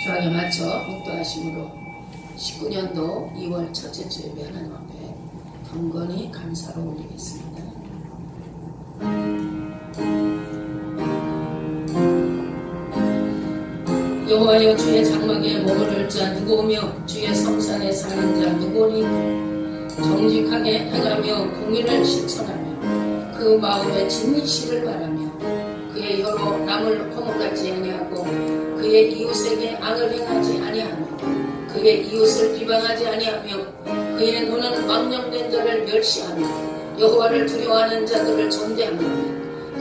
주안에 맞춰 목도하심으로 19년도 2월 첫째 주 예배 하나님 앞에 경건히 감사로 올리겠습니다. 여호와여, 주의 장막에 머무를 자 누구오며 주의 성산에 사는 자 누구오니? 정직하게 행하며 공의를 실천하며 그 마음에 진실을 바라며 그의 혀로 남을 허물하지 아니하고 그의 이웃에게 악을 행하지 아니하며 그의 이웃을 비방하지 아니하며 그의 눈은 망령된 자를 멸시하며 여호와를 두려워하는 자들을 존대하며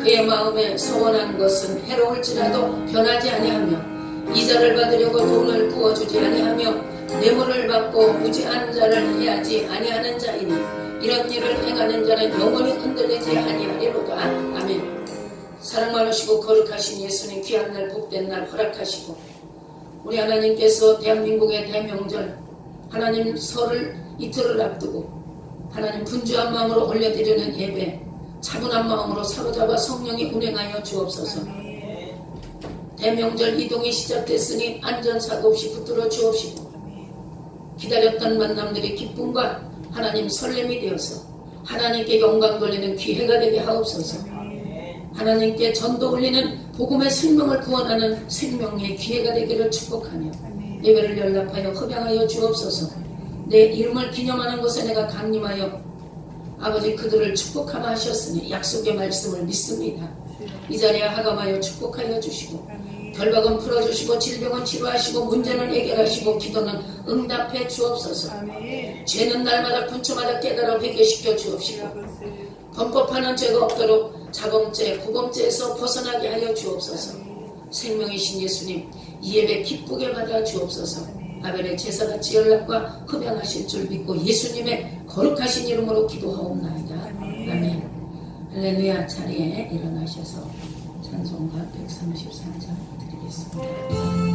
그의 마음에 소원한 것은 해로울지라도 변하지 아니하며 이자를 받으려고 돈을 부어주지 아니하며 뇌물을 받고 무지한 자를 해하지 아니하는 자이니 이런 일을 행하는 자는 영원히 흔들리지 아니하리로다. 아멘. 사랑 많으시고 거룩하신 예수님, 귀한 날 복된 날 허락하시고 우리 하나님께서 대한민국의 대명절 하나님 설을 이틀을 앞두고 하나님 분주한 마음으로 올려드리는 예배 차분한 마음으로 사로잡아 성령이 운행하여 주옵소서. 대명절 이동이 시작됐으니 안전사고 없이 붙들어 주옵시고 기다렸던 만남들이 기쁨과 하나님 설렘이 되어서 하나님께 영광 돌리는 기회가 되게 하옵소서. 하나님께 전도 올리는 복음의 생명을 구원하는 생명의 기회가 되기를 축복하며 예배를 연락하여 허병하여 주옵소서. 내 이름을 기념하는 곳에 내가 강림하여 아버지 그들을 축복하마 하셨으니 약속의 말씀을 믿습니다. 이 자리에 하감하여 축복하여 주시고 결박은 풀어주시고 질병은 치료하시고 문제는 해결하시고 기도는 응답해 주옵소서. 죄는 날마다 분초마다 깨달아 회개시켜 주옵시고 범법하는 죄가 없도록 자범죄 구범죄에서 벗어나게 하여 주옵소서. 생명이신 예수님, 이 예배 기쁘게 받아 주옵소서. 아벨의 제사같이 연락과 흡양하실 줄 믿고 예수님의 거룩하신 이름으로 기도하옵나이다. 아멘. 할렐루야. 자리에 일어나셔서 찬송가 133장 드리겠습니다.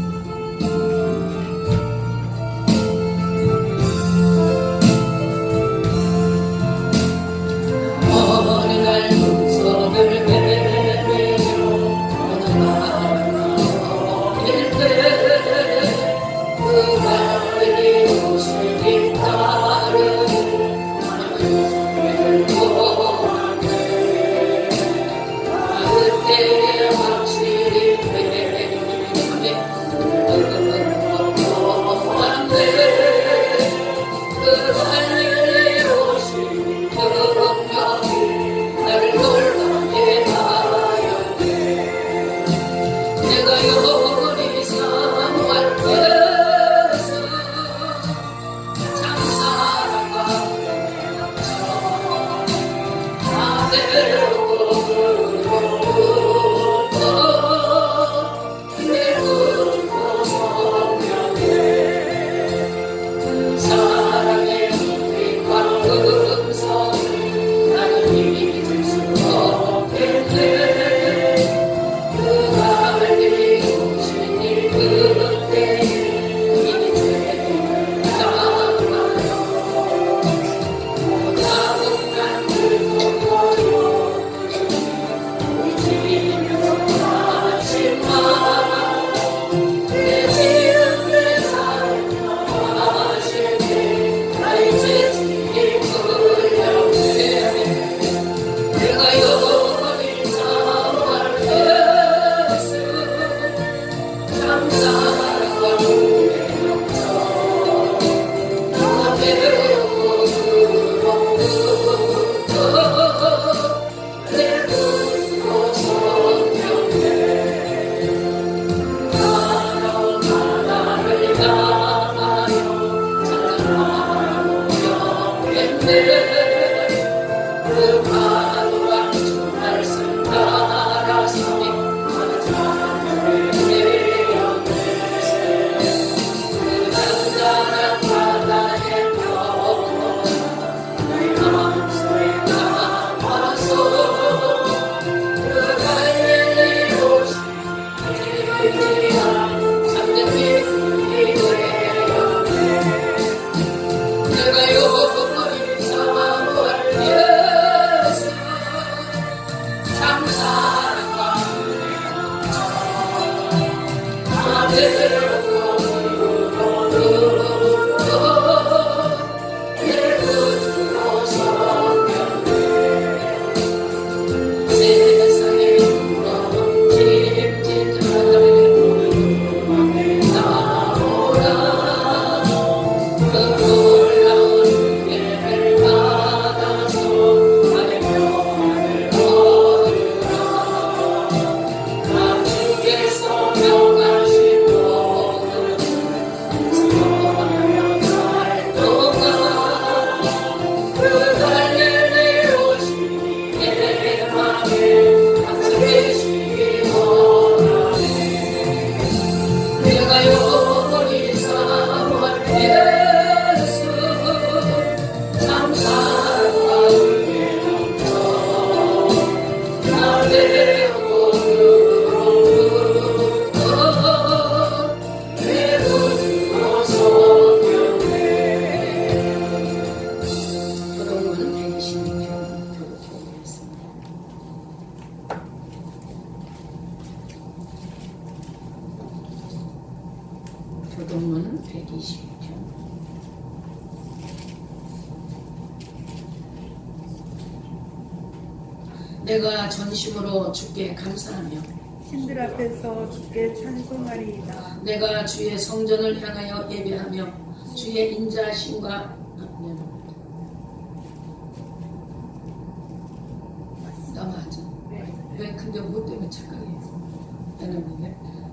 내 교동문 120편. 내가 전심으로 주께 감사하며 신들 앞에서 주께 찬송하리이다. 내가 주의 성전을 향하여 예배하며 주의 인자하심과 나마죠. 왜 근데 뭐 때문에 착각했어?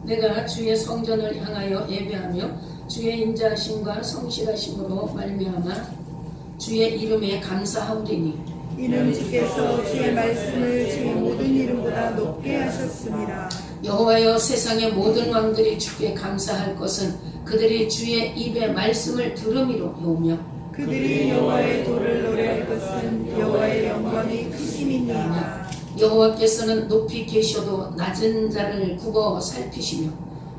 내가 주의 성전을 향하여 예배하며 주의 인자하심과 성실하심으로 말미암아 주의 이름에 감사하오리니 이는 주께서 주의 말씀을 주의 모든 이름보다 높게 하셨습니다. 여호와여, 세상의 모든 왕들이 주께 감사할 것은 그들이 주의 입의 말씀을 들음이로오며 그들이 여호와의 도를 노래할 것은 여호와의 영광이 크심이니이다. 여호와께서는 높이 계셔도 낮은 자를 굽어 살피시며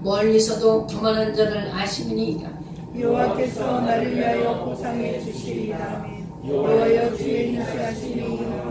멀리서도 교만한 자를 아심이니이다. 여호와께서 나를 위하여 보상해 주시리이다. 여호와여, 주의 인자하심이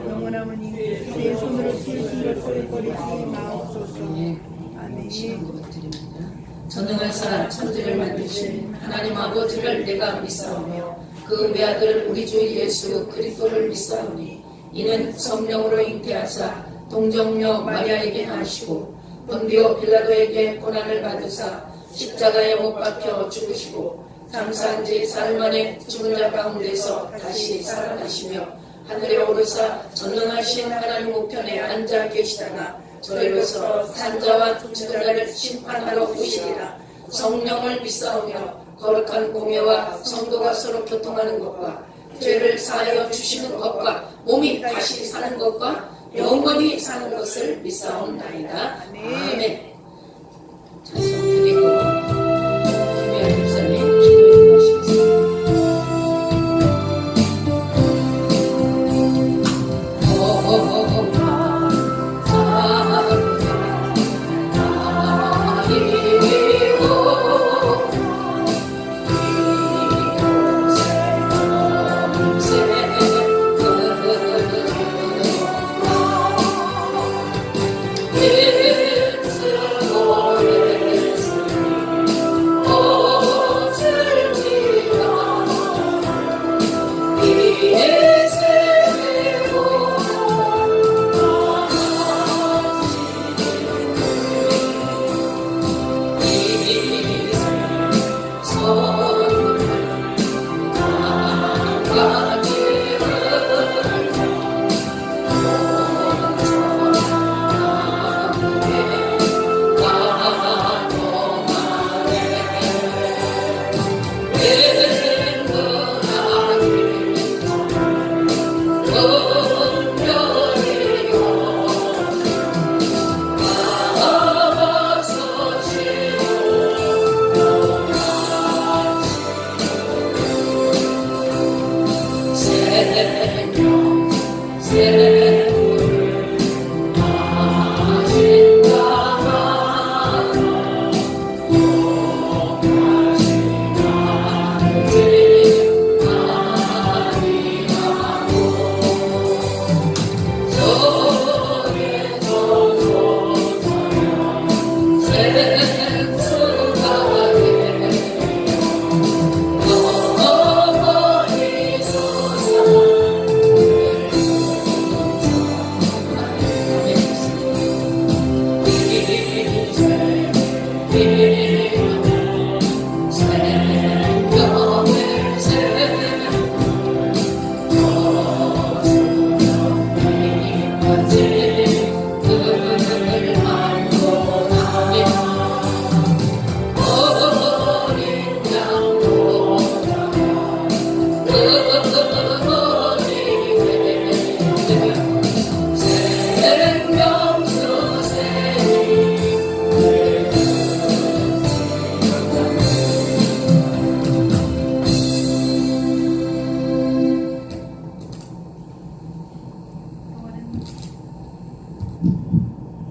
영원하오니 주의 손으로 지으신 것을 버리지 마옵소서. 아멘. 신앙으로 드립니다. 전능하사 천지를 만드신 하나님 아버지를 내가 믿사오며 그 외아들 우리 주 예수 그리스도를 믿사오니 이는 성령으로 잉태하사 동정녀 마리아에게 나시고 본디오 빌라도에게 고난을 받으사 십자가에 못 박혀 죽으시고 장사한 지 사흘 만에 죽은 자 가운데서 다시 살아나시며 하늘에 오르사 전능하신 하나님 우편에 앉아 계시다가 저리로서 산자와 죽은 자를 심판하러 오시리라. 성령을 믿사오며 거룩한 공예와 성도가 서로 교통하는 것과 죄를 사하여 주시는 것과 몸이 다시 사는 것과 영원히 사는 것을 믿사옵나이다. 아멘. 찬송 드리고 김혜연 목사님 기도해 주시겠습니다.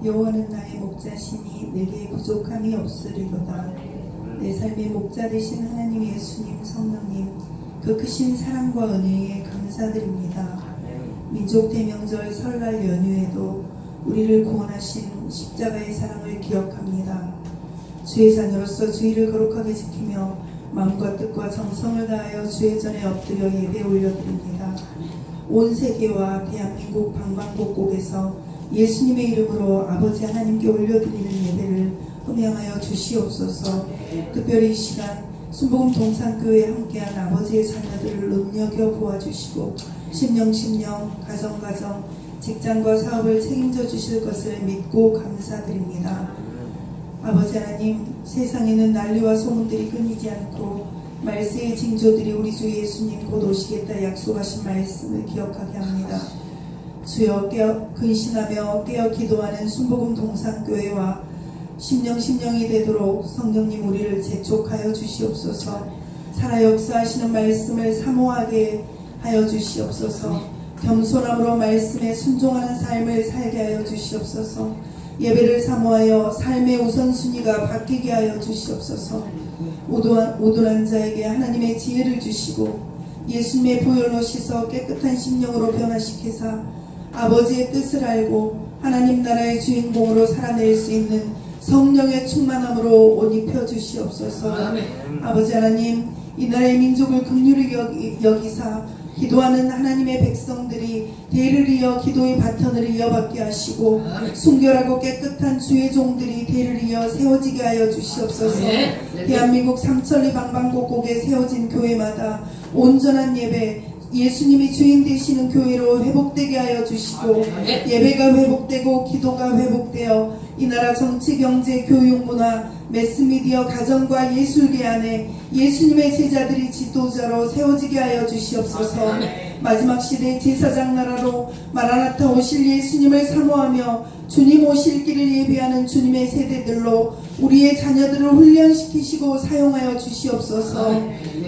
여호와는 나의 목자시니 내게 부족함이 없으리로다. 내 삶의 목자 되신 하나님 예수님 성령님, 그 크신 사랑과 은혜에 감사드립니다. 민족 대명절 설날 연휴에도 우리를 구원하신 십자가의 사랑을 기억합니다. 주의 자녀로서 주의를 거룩하게 지키며 마음과 뜻과 정성을 다하여 주의 전에 엎드려 예배 올려드립니다. 온 세계와 대한민국 방방곡곡에서 예수님의 이름으로 아버지 하나님께 올려드리는 예배를 흠양하여 주시옵소서. 특별히 이 시간 순복음 동산교회에 함께한 아버지의 자녀들을 눈여겨보아 주시고 심령 가정 직장과 사업을 책임져 주실 것을 믿고 감사드립니다. 아버지 하나님, 세상에는 난리와 소문들이 끊이지 않고 말세의 징조들이 우리 주 예수님 곧 오시겠다 약속하신 말씀을 기억하게 합니다. 주여 근신하며 깨어 기도하는 순복음 동산교회와 심령이 되도록 성령님 우리를 재촉하여 주시옵소서. 살아 역사하시는 말씀을 사모하게 하여 주시옵소서. 겸손함으로 말씀에 순종하는 삶을 살게 하여 주시옵소서. 예배를 사모하여 삶의 우선순위가 바뀌게 하여 주시옵소서. 오도한 자에게 하나님의 지혜를 주시고 예수님의 보혈로 씻어 깨끗한 심령으로 변화시키사 아버지의 뜻을 알고 하나님 나라의 주인공으로 살아낼 수 있는 성령의 충만함으로 옷 입혀 주시옵소서. 아버지 하나님, 이 나라의 민족을 긍휼히 여기사 기도하는 하나님의 백성들이 대를 이어 기도의 바턴을 이어받게 하시고 순결하고 깨끗한 주의 종들이 대를 이어 세워지게 하여 주시옵소서. 대한민국 삼천리 방방곡곡에 세워진 교회마다 온전한 예배, 예수님이 주인 되시는 교회로 회복되게 하여 주시고 예배가 회복되고 기도가 회복되어 이 나라 정치, 경제, 교육, 문화, 매스미디어, 가정과 예술계 안에 예수님의 제자들이 지도자로 세워지게 하여 주시옵소서. 마지막 시대 제사장 나라로 마라나타 오실 예수님을 사모하며 주님 오실 길을 예비하는 주님의 세대들로 우리의 자녀들을 훈련시키시고 사용하여 주시옵소서.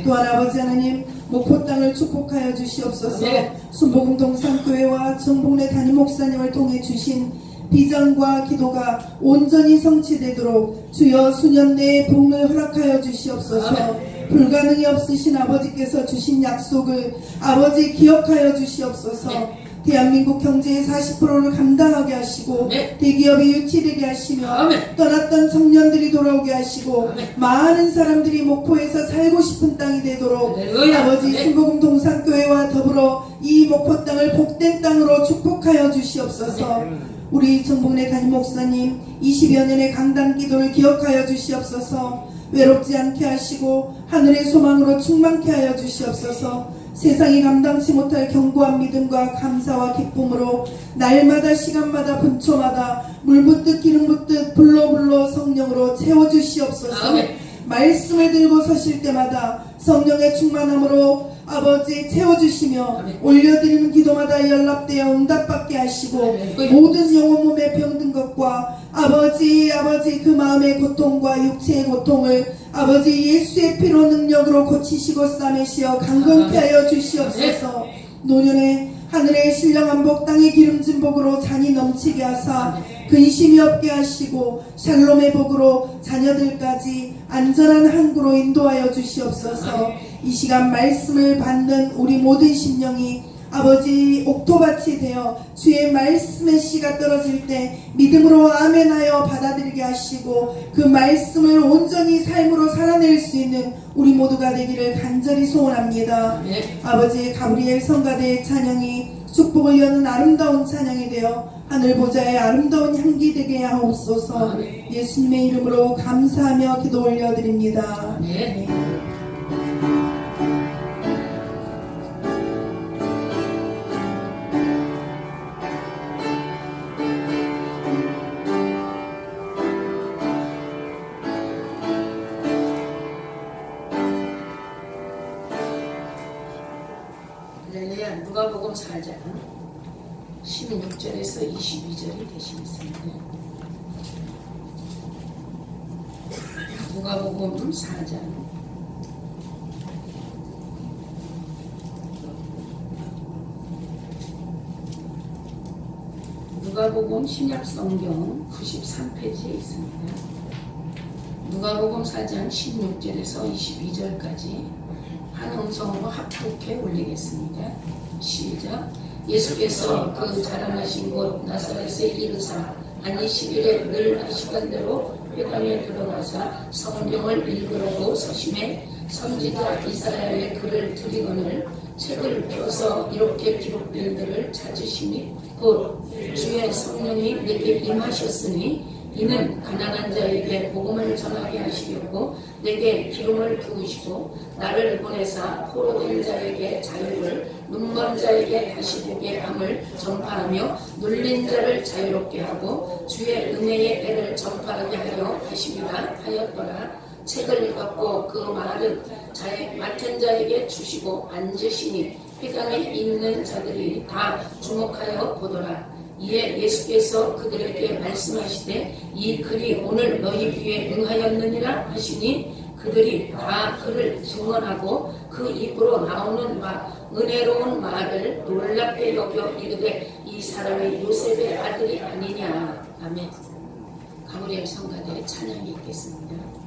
또한 아버지 하나님, 목포 땅을 축복하여 주시옵소서. 순복음 동산교회와 정복래 담임 목사님을 통해 주신 비전과 기도가 온전히 성취되도록 주여 수년 내에 부흥을 허락하여 주시옵소서. 불가능이 없으신 아버지께서 주신 약속을 아버지 기억하여 주시옵소서. 대한민국 경제의 40%를 감당하게 하시고 대기업이 유치되게 하시며 떠났던 청년들이 돌아오게 하시고 많은 사람들이 목포에서 살고 싶은 땅이 되도록 아버지 순복음 동산교회와 더불어 이 목포 땅을 복된 땅으로 축복하여 주시옵소서. 우리 정복래 담임 목사님 20여 년의 강단 기도를 기억하여 주시옵소서. 외롭지 않게 하시고 하늘의 소망으로 충만케 하여 주시옵소서. 세상이 감당치 못할 견고한 믿음과 감사와 기쁨으로 날마다 시간마다 분초마다 물붓듯 기름붓듯 불로 성령으로 채워주시옵소서. 말씀을 들고 서실 때마다 성령의 충만함으로 아버지 채워주시며 올려드리는 기도마다 연락되어 응답받게 하시고 모든 영혼 몸의 병든 것과 아버지 그 마음의 고통과 육체의 고통을 아버지 예수의 피로 능력으로 고치시고 싸매시어 강건케 하여 주시옵소서. 노년에 하늘의 신령한 복 땅의 기름진 복으로 잔이 넘치게 하사 근심이 없게 하시고 샬롬의 복으로 자녀들까지 안전한 항구로 인도하여 주시옵소서. 이 시간 말씀을 받는 우리 모든 심령이 아버지 옥토밭이 되어 주의 말씀의 씨가 떨어질 때 믿음으로 아멘하여 받아들이게 하시고 그 말씀을 온전히 삶으로 살아낼 수 있는 우리 모두가 되기를 간절히 소원합니다. 아버지 가브리엘 성가대의 찬양이 축복을 여는 아름다운 찬양이 되어 하늘 보좌의 아름다운 향기 되게 하옵소서. 예수님의 이름으로 감사하며 기도 올려드립니다. 누가복음 4장 16절에서 22절이 되시겠습니다. 누가복음 4장 누가복음 신약성경 93페이지에 있습니다. 누가복음 4장 16절에서 22절까지 한 음성으로 합독해 올리겠습니다. 시작. 예수께서 그 자라나신 곳 나사렛에 이르사 안식일에 늘 이 시간대로 회당에 들어가서 성경을 읽으려고 서심해 선지자 이사야의 글을 드리거늘 책을 펴서 이렇게 기록된 글을 찾으시니 곧 주의 성령이 내게 임하셨으니 이는 가난한 자에게 복음을 전하게 하시려고 내게 기름을 부으시고 나를 보내사 포로된 자에게 자유를 눈먼 자에게 다시 보게 함을 전파하며 눌린 자를 자유롭게 하고 주의 은혜의 애를 전파하게 하려 하심이라 하였더라. 책을 읽었고 그 말은 맡은 자에게 주시고 앉으시니 회당에 있는 자들이 다 주목하여 보더라. 이에 예수께서 그들에게 말씀하시되 이 글이 오늘 너희 귀에 응하였느니라 하시니 그들이 다 그를 증언하고 그 입으로 나오는 은혜로운 말을 놀랍게 여겨 이르되 이 사람이 요셉의 아들이 아니냐. 아멘. 가브리엘 성가대의 찬양이 있겠습니다.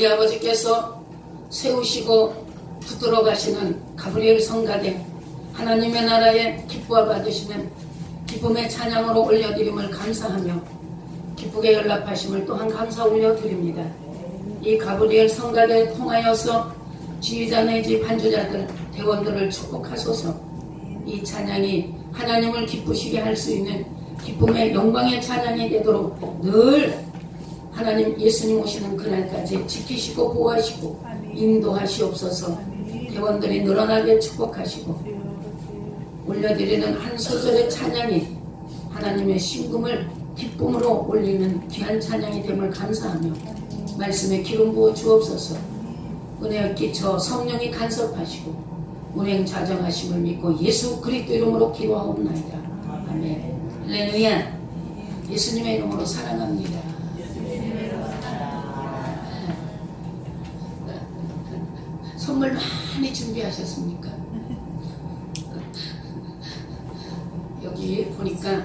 우리 아버지께서 세우시고 붙들어 가시는 가브리엘 성가대 하나님의 나라에 기뻐 받으시는 기쁨의 찬양으로 올려드림을 감사하며 기쁘게 연락하심을 또한 감사 올려드립니다. 이 가브리엘 성가대에 통하여서 지휘자 내지 반주자들 대원들을 축복하소서. 이 찬양이 하나님을 기쁘시게 할 수 있는 기쁨의 영광의 찬양이 되도록 늘 하나님 예수님 오시는 그날까지 지키시고 보호하시고 인도하시옵소서. 대원들이 늘어나게 축복하시고 올려드리는 한 소절의 찬양이 하나님의 신금을 기쁨으로 올리는 귀한 찬양이 됨을 감사하며 말씀에 기름 부어 주옵소서. 은혜에 끼쳐 성령이 간섭하시고 운행 자정하심을 믿고 예수 그리스도 이름으로 기도하옵나이다. 아멘. 할렐루야. 예수님의 이름으로 사랑합니다. 선물 많이 준비하셨습니까? 여기 보니까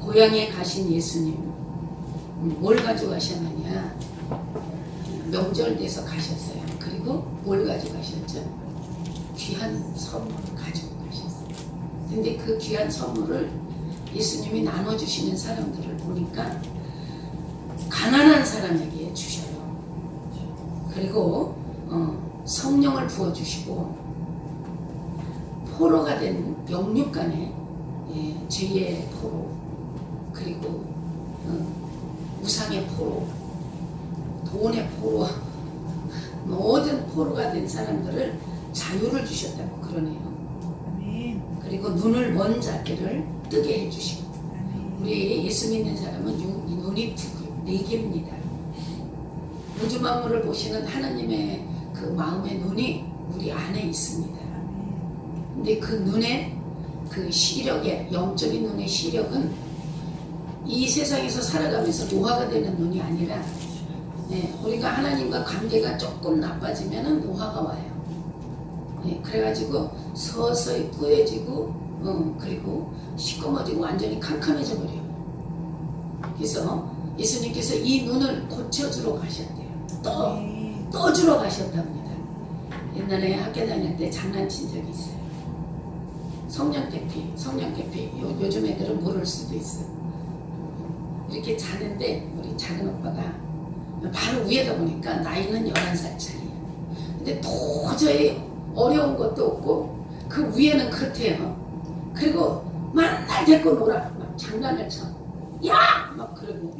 고향에 가신 예수님 뭘 가져가셨느냐? 명절 돼서 가셨어요. 그리고 뭘 가져가셨죠? 귀한 선물을 가지고 가셨어요. 근데 그 귀한 선물을 예수님이 나눠주시는 사람들을 보니까 가난한 사람에게 주셔요. 그리고 성령을 부어주시고 포로가 된 영육간에 죄의 포로, 그리고 우상의 포로, 돈의 포로, 모든 포로가 된 사람들을 자유를 주셨다고 그러네요. 그리고 눈을 먼 자들을 뜨게 해주시고, 우리 예수 믿는 사람은 눈이 네 개입니다. 우주 만물을 보시는 하나님의 그 마음의 눈이 우리 안에 있습니다. 근데 그 눈에 그 시력의 영적인 눈의 시력은 이 세상에서 살아가면서 노화가 되는 눈이 아니라 우리가 하나님과 관계가 조금 나빠지면 노화가 와요. 그래가지고 서서히 뿌여지고 그리고 시꺼머지고 완전히 캄캄해져 버려요. 그래서 예수님께서 이 눈을 고쳐주러 가셨대요. 떠주러 가셨답니다. 옛날에 학교 다닐 때 장난친 적이 있어요. 성냥개피. 요즘 애들은 모를 수도 있어. 이렇게 자는데 우리 작은 오빠가 바로 위에다 보니까 나이는 11살 차이야. 근데 도저히 어려운 것도 없고 그 위에는 그렇대요. 그리고 맨날 데리고 놀아. 막 장난을 쳐. 야! 막 그러고.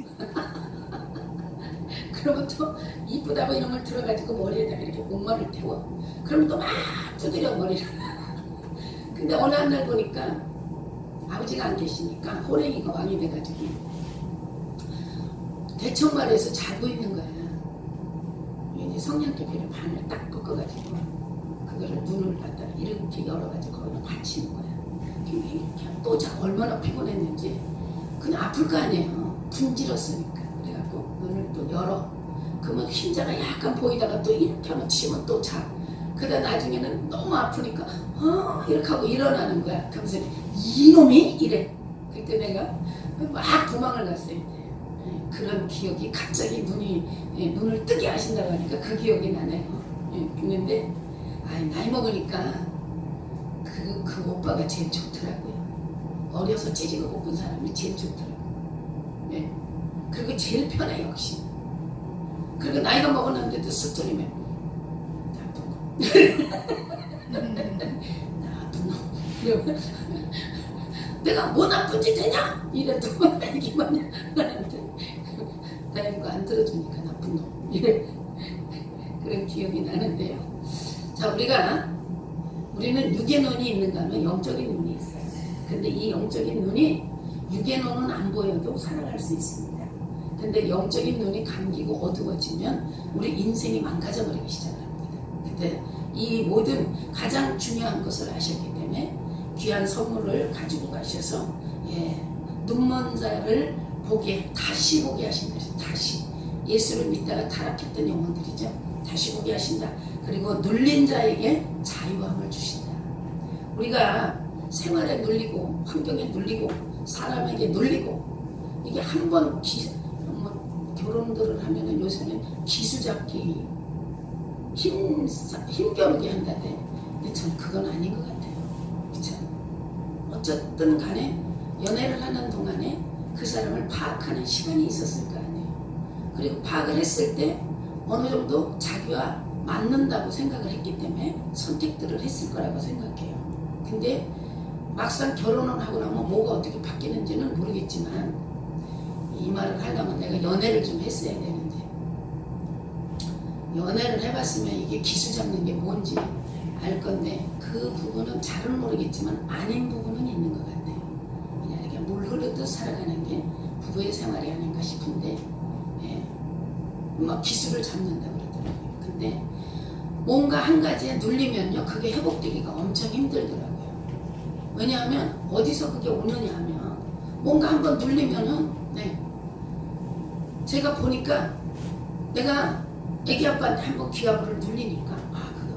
그러면 또 이쁘다고 이놈을 들어가지고 머리에다가 이렇게 목말을 태워. 그러면 또 막 두드려 머리를. 근데 어느 한 날 보니까 아버지가 안 계시니까 호랭이가 왕이 돼가지고 대청마루에서 자고 있는 거야. 이제 성냥개피를 반을 딱 꺾어가지고 그거를 눈을 갖다 이렇게 열어가지고 거기다 받치는 거야. 이렇게 또 자. 얼마나 피곤했는지 그냥 아플 거 아니에요. 분질렀으니까. 그래갖고 눈을 또 열어. 그러면 흰자가 약간 보이다가 또 이렇게 하면 치면 또 자. 그러다 나중에는 너무 아프니까 이렇게 하고 일어나는 거야. 그러면서 이놈이 이래. 그때 내가 막 도망을 갔어요. 그런 기억이 갑자기 눈을 뜨게 하신다고 하니까 그 기억이 나네요. 그런데 나이 먹으니까 그 오빠가 제일 좋더라고요. 어려서 찌지고 볶은 사람이 제일 좋더라고요. 그리고 제일 편해 역시. 그리고 나이가 먹었는데도 스토리면 나쁜 놈. 내가 뭐 나쁜 짓 했냐? 이래도 얘기만 하는데 다행히도 안 들어주니까 나쁜 놈. 이래. 그런 기억이 나는데요. 자, 우리는 육의 눈이 있는가 하면 영적인 눈이 있어요. 근데 이 영적인 눈이 육의 눈은 안 보여도 살아갈 수 있습니다. 근데 영적인 눈이 감기고 어두워지면 우리 인생이 망가져버리기 시작합니다. 근데 이 모든 가장 중요한 것을 아셨기 때문에 귀한 선물을 가지고 가셔서 눈먼 자를 다시 보게 하신다. 다시 예수를 믿다가 타락했던 영혼들이죠. 다시 보게 하신다. 그리고 눌린 자에게 자유함을 주신다. 우리가 생활에 눌리고 환경에 눌리고 사람에게 눌리고 이게 한번 결혼들을 하면은 요새는 기수잡기 힘겨루게 한다대. 근데 전 그건 아닌 것 같아요. 그쵸? 어쨌든 간에 연애를 하는 동안에 그 사람을 파악하는 시간이 있었을 거 아니에요. 그리고 파악을 했을 때 어느 정도 자기와 맞는다고 생각을 했기 때문에 선택들을 했을 거라고 생각해요. 근데 막상 결혼을 하고 나면 뭐가 어떻게 바뀌는지는 모르겠지만, 이 말을 하려면 내가 연애를 좀 했어야 되는데, 연애를 해봤으면 이게 기수 잡는 게 뭔지 알 건데, 그 부분은 잘은 모르겠지만 아닌 부분은 있는 것 같아요. 그냥 이렇게 물 흐르듯 살아가는 게 부부의 생활이 아닌가 싶은데, 막 기수를 잡는다 그러더라고요. 근데 뭔가 한 가지에 눌리면요, 그게 회복되기가 엄청 힘들더라고요. 왜냐하면 어디서 그게 오느냐 하면, 뭔가 한번 눌리면은, 제가 보니까 내가 애기 아빠한테 한번 귀아부를 눌리니까, 그거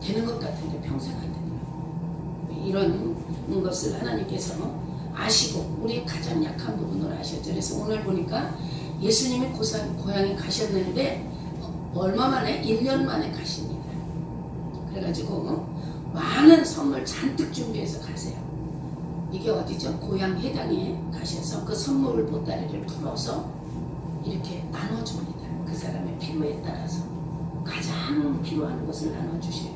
되는 것 같은데 평생 안 되더라고요. 이런 것을 하나님께서 아시고 우리의 가장 약한 부분을 아셨죠. 그래서 오늘 보니까 예수님이 고향에 가셨는데 얼마 만에? 1년 만에 가십니다. 그래가지고 많은 선물 잔뜩 준비해서 가세요. 이게 어디죠? 고향 회당에 가셔서 그 선물 보따리를 풀어서 이렇게 나눠줍니다. 그 사람의 필요에 따라서 가장 필요한 것을 나눠주셔요.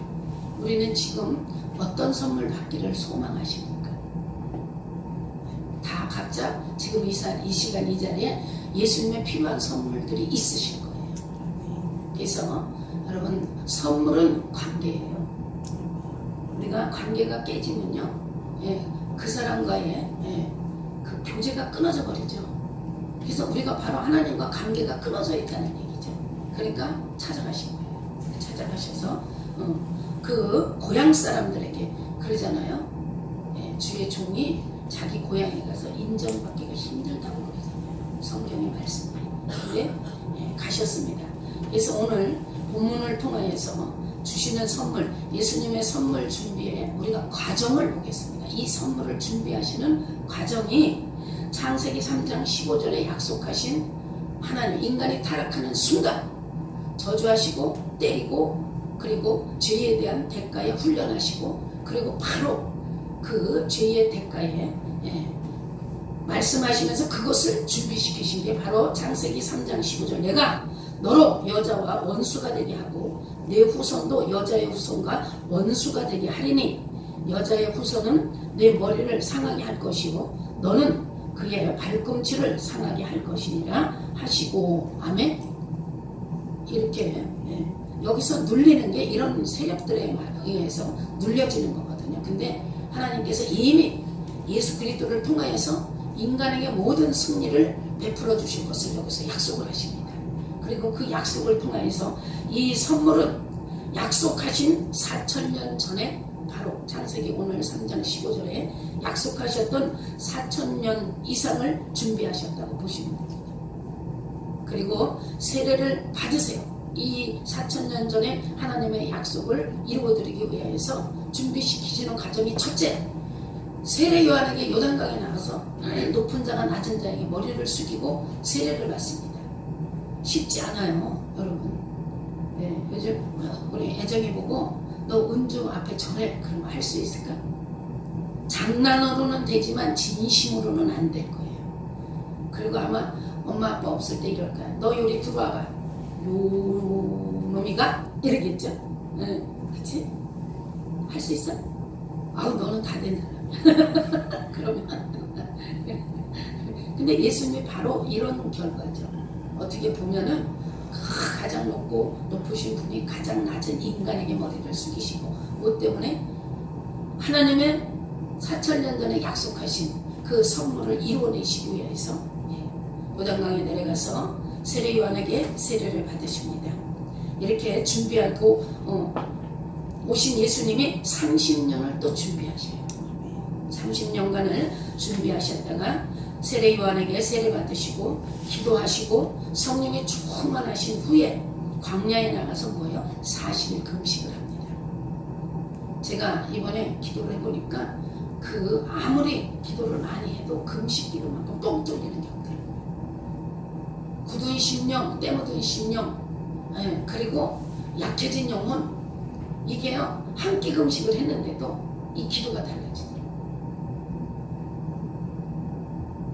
우리는 지금 어떤 선물 받기를 소망하십니까? 다 각자 지금 이 시간 이 자리에 예수님의 필요한 선물들이 있으실 거예요. 그래서 여러분, 선물은 관계예요. 우리가 관계가 깨지면요, 그 사람과의 그 교제가 끊어져 버리죠. 그래서 우리가 바로 하나님과 관계가 끊어져 있다는 얘기죠. 그러니까 찾아가신 거예요. 찾아가셔서 그 고향 사람들에게 그러잖아요. 주의 종이 자기 고향에 가서 인정받기가 힘들다고 그러잖아요. 성경의 말씀이. 근데 가셨습니다. 그래서 오늘 본문을 통하여서 주시는 선물, 예수님의 선물 준비에 우리가 과정을 보겠습니다. 이 선물을 준비하시는 과정이 창세기 3장 15절에 약속하신 하나님, 인간이 타락하는 순간 저주하시고 때리고, 그리고 죄에 대한 대가에 훈련하시고, 그리고 바로 그 죄의 대가에 말씀하시면서 그것을 준비시키신 게 바로 창세기 3장 15절, 내가 너로 여자와 원수가 되게 하고 내 후손도 여자의 후손과 원수가 되게 하리니 여자의 후손은 내 머리를 상하게 할 것이고 너는 그의 발꿈치를 상하게 할 것이니라 하시고. 아멘. 이렇게 여기서 눌리는 게 이런 세력들에 의해서 눌려지는 거거든요. 근데 하나님께서 이미 예수 그리스도를 통하여서 인간에게 모든 승리를 베풀어 주실 것을 여기서 약속을 하십니다. 그리고 그 약속을 통하여서 이 선물은 약속하신 4000년 전에 바로 창세기 오늘 3장 15절에 약속하셨던 4000년 이상을 준비하셨다고 보시면 됩니다. 그리고 세례를 받으세요. 이 4000년 전에 하나님의 약속을 이루어드리기 위해서 준비시키시는 과정이, 첫째, 세례 요한에게 요단강에 나가서 높은 자가 낮은 자에게 머리를 숙이고 세례를 받습니다. 쉽지 않아요, 여러분. 요즘 우리 애정이 보고 너 은주 앞에 절해, 그러면 할 수 있을까? 장난으로는 되지만 진심으로는 안 될 거예요. 그리고 아마 엄마 아빠 없을 때 이럴 거야. 너 요리 들어와봐. 요 놈이가? 이러겠죠? 그치? 할 수 있어? 아우, 너는 다 된 사람이야. 그러면 근데 예수님이 바로 이런 결과죠. 어떻게 보면은 가장 높으신 분이 가장 낮은 인간에게 머리를 숙이시고, 뭐 때문에? 하나님의 4000년 전에 약속하신 그 선물을 이루어내시기 위해서 요단강에 내려가서 세례 요한에게 세례를 받으십니다. 이렇게 준비하고 오신 예수님이 30년을 또 준비하셔요. 30년간을 준비하셨다가 세례 요한에게 세례 받으시고 기도하시고 성령이 충만하신 후에 광야에 나가서 뭐예요? 40일 금식을 합니다. 제가 이번에 기도를 해보니까 그 아무리 기도를 많이 해도 금식 기도만큼 똥 뚫리는 게 없더라고요. 굳은 심령, 때 묻은 심령, 그리고 약해진 영혼, 이게요, 한 끼 금식을 했는데도 이 기도가 달라지더라고요.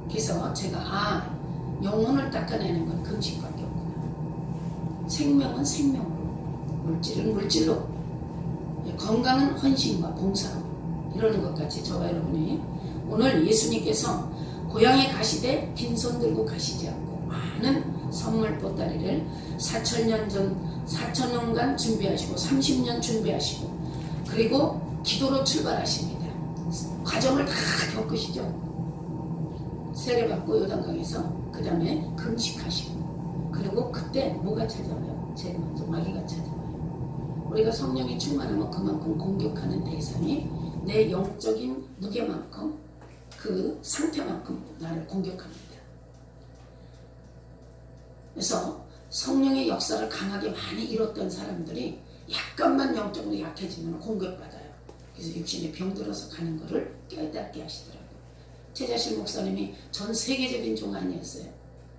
그래서 제가 영혼을 닦아내는 건 금식밖에 없구나. 생명은 생명으로, 물질은 물질로, 건강은 헌신과 봉사로 이러는 것 같이 저와 여러분이 오늘 예수님께서 고향에 가시되 빈손 들고 가시지 않고 많은 선물 보따리를 4,000년간 준비하시고 30년 준비하시고 그리고 기도로 출발하십니다. 과정을 다 겪으시죠. 세례받고 요단강에서 그 다음에 금식하시고 그리고 그때 뭐가 찾아와요? 제일 먼저 마귀가 찾아와요. 우리가 성령이 충만하면 그만큼 공격하는 대상이 내 영적인 무게만큼 그 상태만큼 나를 공격합니다. 그래서 성령의 역사를 강하게 많이 이뤘던 사람들이 약간만 영적으로 약해지면 공격받아요. 그래서 육신에 병들어서 가는 거를 깨닫게 하시더라고요. 최자실 목사님이 전 세계적인 종 아니었어요.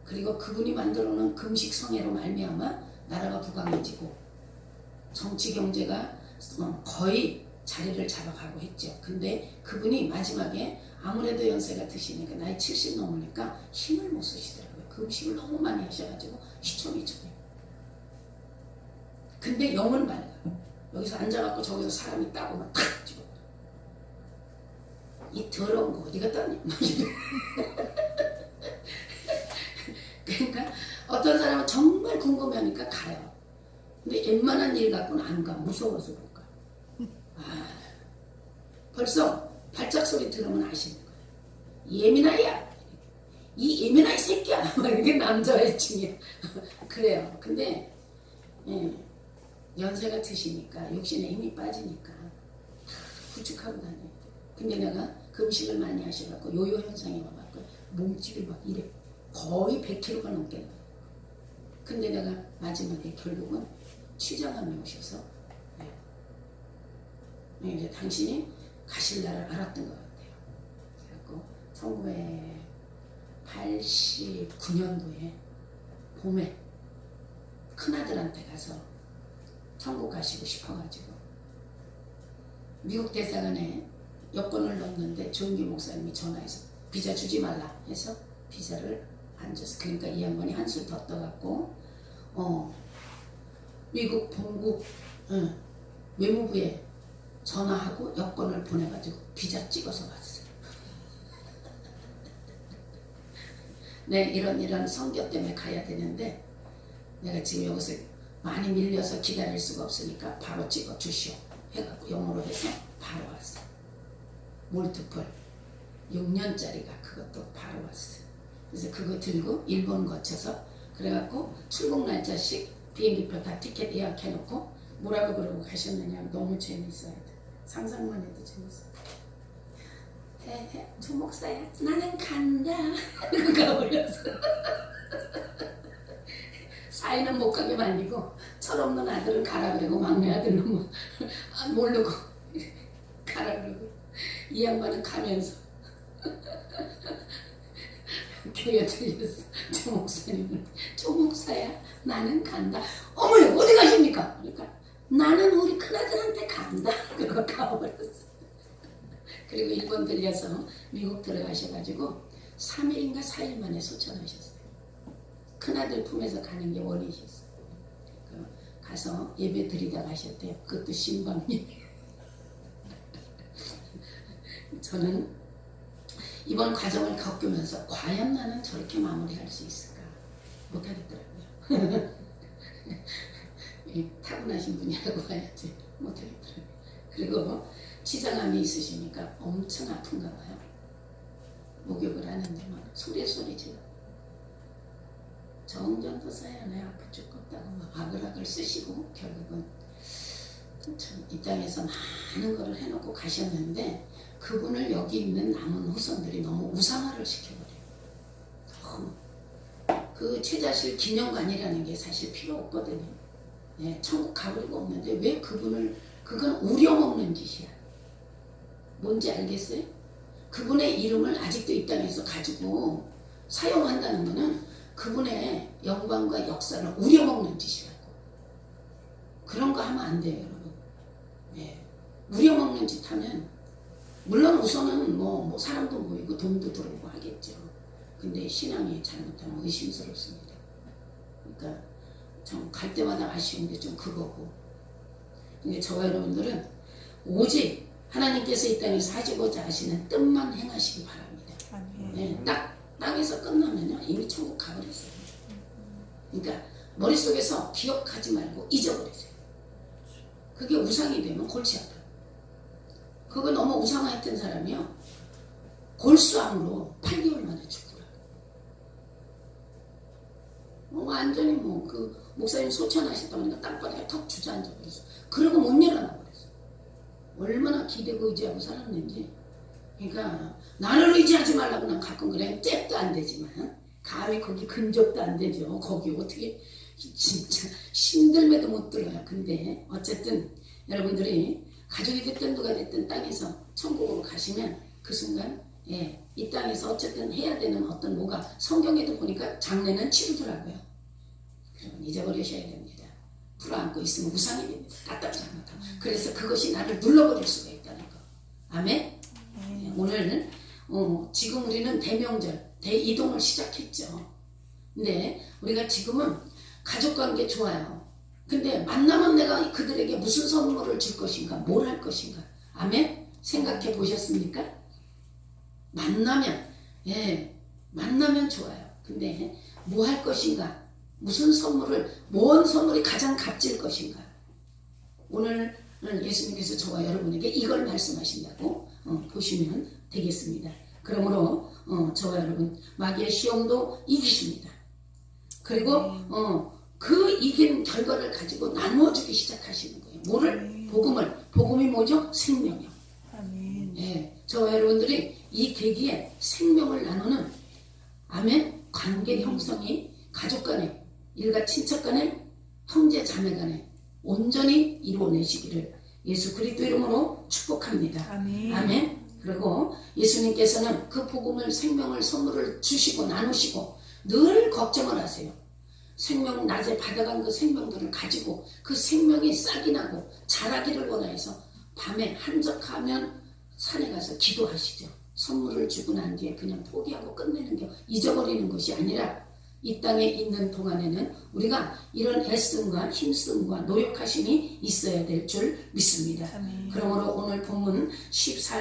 그리고 그분이 만들어놓은 금식 성회로 말미암아 나라가 부강해지고 정치 경제가 거의 자리를 잡아가고 했죠. 근데 그분이 마지막에 아무래도 연세가 드시니까 나이 70 넘으니까 힘을 못 쓰시더라고요. 금식을 너무 많이 하셔가지고 휘청휘청해요. 근데 영은 맑아요. 여기서 앉아갖고 저기서 사람이 따고 막 탁 집어. 이 더러운 거 어디 갔다 왔냐. 그러니까 어떤 사람은 정말 궁금해하니까 가요. 근데 웬만한 일 갖고는 안 가. 무서워서 못 가. 벌써 발작 소리 들으면 아시는 거예요. 예민아야. 이 예민아이 새끼야. 막 이게 남자의 칭이에요. 그래요. 근데 연세가 드시니까 육신에 힘이 빠지니까 다 구축하고 다녀요. 근데 내가 금식을 많이 하셔갖고 요요 현상이 와갖고 몸집이 막 이래. 거의 100kg가 넘게 나요. 근데 내가 마지막에 결국은 취장함이 오셔서 이제 당신이 가실 날을 알았던 것 같아요. 그래갖고 1989년도에 봄에 큰아들한테 가서 천국 가시고 싶어가지고 미국 대사관에 여권을 넣었는데 조은기 목사님이 전화해서 비자 주지 말라 해서 비자를 안 줬어. 그러니까 이 양반이 한술 더 떠갖고 미국 본국 외무부에 전화하고 여권을 보내가지고 비자 찍어서 왔어요. 네, 이런 성격 때문에 가야 되는데 내가 지금 여기서 많이 밀려서 기다릴 수가 없으니까 바로 찍어 주시오 해갖고 영어로 해서 바로 왔어요. 몰트펄 6년짜리가 그것도 바로 왔어요. 그래서 그거 들고 일본 거쳐서 그래갖고 출국 날짜씩 비행기표 다 티켓 예약해놓고 뭐라고 그러고 가셨느냐. 너무 재밌어요. 상상만 해도 재밌어요. 조 목사야 나는 간다. 그거 올렸어. 사이는 못 가게 말리고 철없는 아들은 가라 그러고 막내 아들은 모르고 가라 그러고 이 양반은 가면서 교회 들렸어. 조 목사님은 조 목사야 나는 간다. 어머니 어디 가십니까? 그러니까 나는 우리 큰아들한테 간다. 그러고 가버렸어. 그리고 일본 들려서 미국 들어가셔가지고 3일인가 4일 만에 소천하셨어요. 큰아들 품에서 가는 게 원이셨어요. 가서 예배 드리다 가셨대요. 그것도 신방님. 저는 이번 과정을 겪으면서 과연 나는 저렇게 마무리할 수 있을까? 못하겠더라고요. 타고나신 분이라고 해야지 못하겠더라고요. 그리고 치장암이 있으시니까 엄청 아픈가 봐요. 목욕을 하는데 막 소리 질러. 정전도 써야 하나요? 아프 죽겠다고 막 아글아글 쓰시고 결국은 참 이 땅에서 많은 거를 해놓고 가셨는데 그분을 여기 있는 남은 후손들이 너무 우상화를 시켜버려요. 너무. 그 최자실 기념관이라는 게 사실 필요 없거든요. 천국 가버리고 없는데 왜 그분을, 그건 우려먹는 짓이야. 뭔지 알겠어요? 그분의 이름을 아직도 이 땅에서 가지고 사용한다는 것은 그분의 영광과 역사를 우려먹는 짓이라고. 그런 거 하면 안 돼요, 여러분. 예. 우려먹는 짓 하면 물론 우선은 뭐 사람도 모이고 돈도 들어오고 하겠죠. 근데 신앙이 잘못하면 의심스럽습니다. 그러니까 참 갈 때마다 아쉬운 게 좀 그거고. 근데 저와 여러분들은 오직 하나님께서 이 땅에서 하시고자 하시는 뜻만 행하시기 바랍니다. 네, 딱 땅에서 끝나면요 이미 천국 가버렸어요. 그러니까 머릿속에서 기억하지 말고 잊어버리세요. 그게 우상이 되면 골치 아파요. 그거 너무 우상화했던 사람이요 골수암으로 8개월 만에 죽더라. 완전히 그 목사님 소천하셨다 보니까 땅바닥에 턱 주저앉아 버렸어. 그러고 못 일어나 버렸어. 얼마나 기대고 의지하고 살았는지. 그러니까 나를 의지하지 말라고 난 가끔 그래. 잽도 안 되지만 감히 거기 근접도 안 되죠. 거기 어떻게 진짜 신들매도 못 들어요. 근데 어쨌든 여러분들이 가족이 됐든 누가 됐든 땅에서 천국으로 가시면 그 순간 이 땅에서 어쨌든 해야 되는 어떤 뭐가 성경에도 보니까 장례는 치르더라고요. 그러면 잊어버리셔야 됩니다. 풀어안고 있으면 우상이 됩니다. 까딱지 않다. 그래서 그것이 나를 눌러버릴 수가 있다는 거. 아멘? 오늘 지금 우리는 대명절, 대이동을 시작했죠. 근데 우리가 지금은 가족관계 좋아요. 근데 만나면 내가 그들에게 무슨 선물을 줄 것인가, 뭘 할 것인가. 아멘? 생각해 보셨습니까? 만나면 좋아요. 근데 뭐 할 것인가, 무슨 선물을, 뭔 선물이 가장 값질 것인가. 오늘 예수님께서 저와 여러분에게 이걸 말씀하신다고 보시면 되겠습니다. 그러므로 저와 여러분 마귀의 시험도 이기십니다. 그리고 그 이긴 결과를 가지고 나누어주기 시작하시는 거예요. 뭐를? 복음이 뭐죠? 생명이요. 아멘. 저와 여러분들이 이 계기에 생명을 나누는 아멘 관계 형성이 가족 간에, 일가 친척 간에, 형제 자매 간에 온전히 이루어내시기를 예수 그리스도 이름으로 축복합니다. 아멘. 그리고 예수님께서는 그 복음을, 생명을, 선물을 주시고 나누시고 늘 걱정을 하세요. 생명 낮에 받아간 그 생명들을 가지고 그 생명이 싹이 나고 자라기를 원하여서 밤에 한적하면 산에 가서 기도하시죠. 선물을 주고 난 뒤에 그냥 포기하고 끝내는 게, 잊어버리는 것이 아니라 이 땅에 있는 동안에는 우리가 이런 애씀과 힘씀과 노력하심이 있어야 될 줄 믿습니다. 그러므로 오늘 본문 14